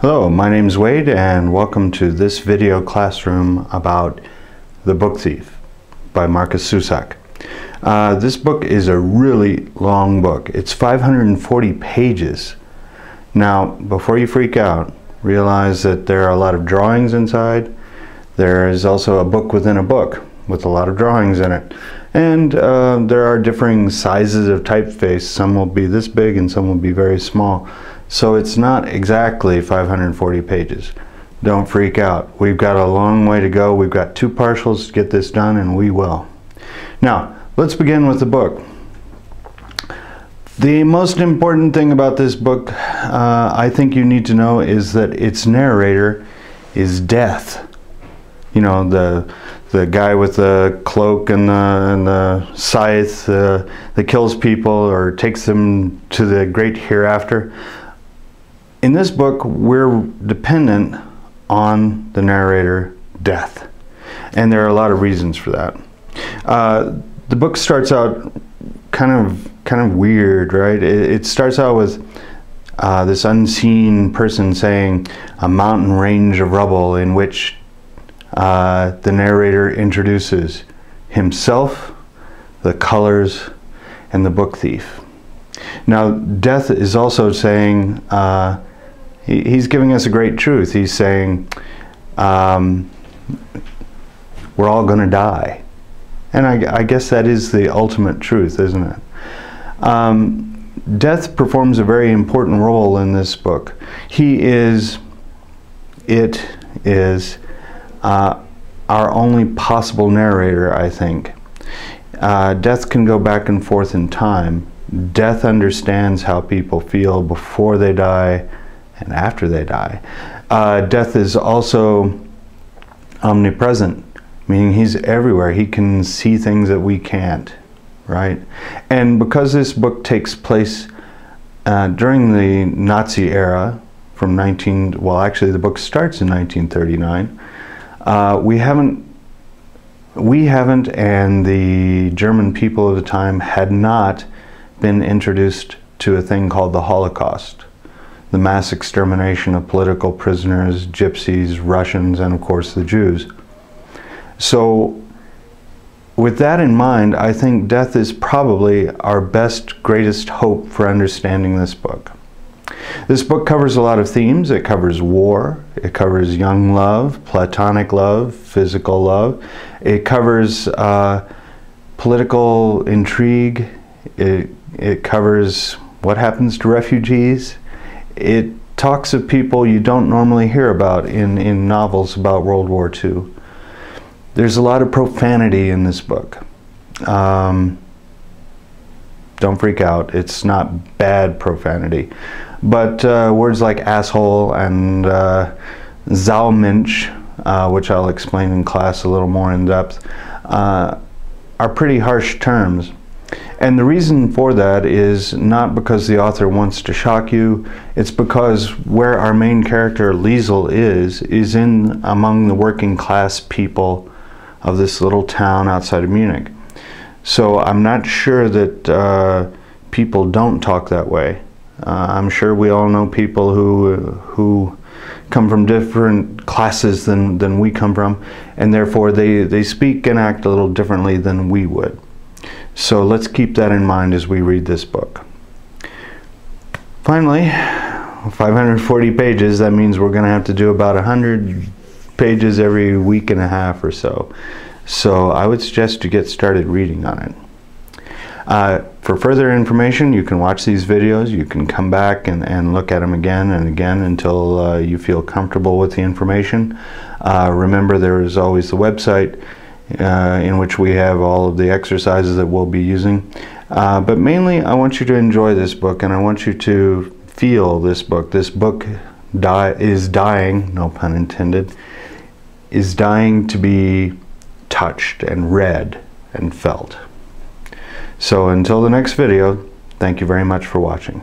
Hello, my name is Wade and welcome to this video classroom about The Book Thief by Markus Zusak. This book is a really long book. It's 540 pages. Now, before you freak out, realize that there are a lot of drawings inside. There is also a book within a book with a lot of drawings in it. And there are differing sizes of typeface. Some will be this big and some will be very small. So it's not exactly 540 pages. Don't freak out. We've got a long way to go. We've got 2 partials to get this done, and we will. Now, let's begin with the book. The most important thing about this book, I think you need to know, is that its narrator is Death. You know, the guy with the cloak and the scythe that kills people or takes them to the great hereafter. In this book, we're dependent on the narrator, Death. And there are a lot of reasons for that. The book starts out kind of weird, right? It starts out with this unseen person saying a mountain range of rubble, in which the narrator introduces himself, the colors, and the book thief. Now, Death is also saying, he's giving us a great truth. He's saying, we're all going to die. And I guess that is the ultimate truth, isn't it? Death performs a very important role in this book. It is our only possible narrator, I think. Death can go back and forth in time. Death understands how people feel before they die and after they die. Death is also omnipresent, meaning he's everywhere. He can see things that we can't, right? And because this book takes place during the Nazi era, actually the book starts in 1939, we haven't, and the German people of the time had not been introduced to a thing called the Holocaust, the mass extermination of political prisoners, gypsies, Russians, and of course the Jews. So with that in mind, I think Death is probably our best, greatest hope for understanding this book. This book covers a lot of themes. It covers war, it covers young love, platonic love, physical love. It covers political intrigue. It covers what happens to refugees. It talks of people you don't normally hear about in novels about World War II. There's a lot of profanity in this book. Don't freak out. It's not bad profanity. But words like asshole and Zaumensch, which I'll explain in class a little more in depth, are pretty harsh terms. And the reason for that is not because the author wants to shock you. It's because where our main character, Liesel, is in among the working class people of this little town outside of Munich. So I'm not sure that people don't talk that way. I'm sure we all know people who come from different classes than we come from, and therefore they speak and act a little differently than we would. So let's keep that in mind as we read this book. Finally, 540 pages, that means we're going to have to do about 100 pages every week and a half or so. So I would suggest you get started reading on it. For further information, you can watch these videos. You can come back and look at them again and again until you feel comfortable with the information. Remember, there is always the website in which we have all of the exercises that we'll be using. But mainly, I want you to enjoy this book, and I want you to feel this book. This book is dying, no pun intended, is dying to be touched and read and felt. So until the next video, thank you very much for watching.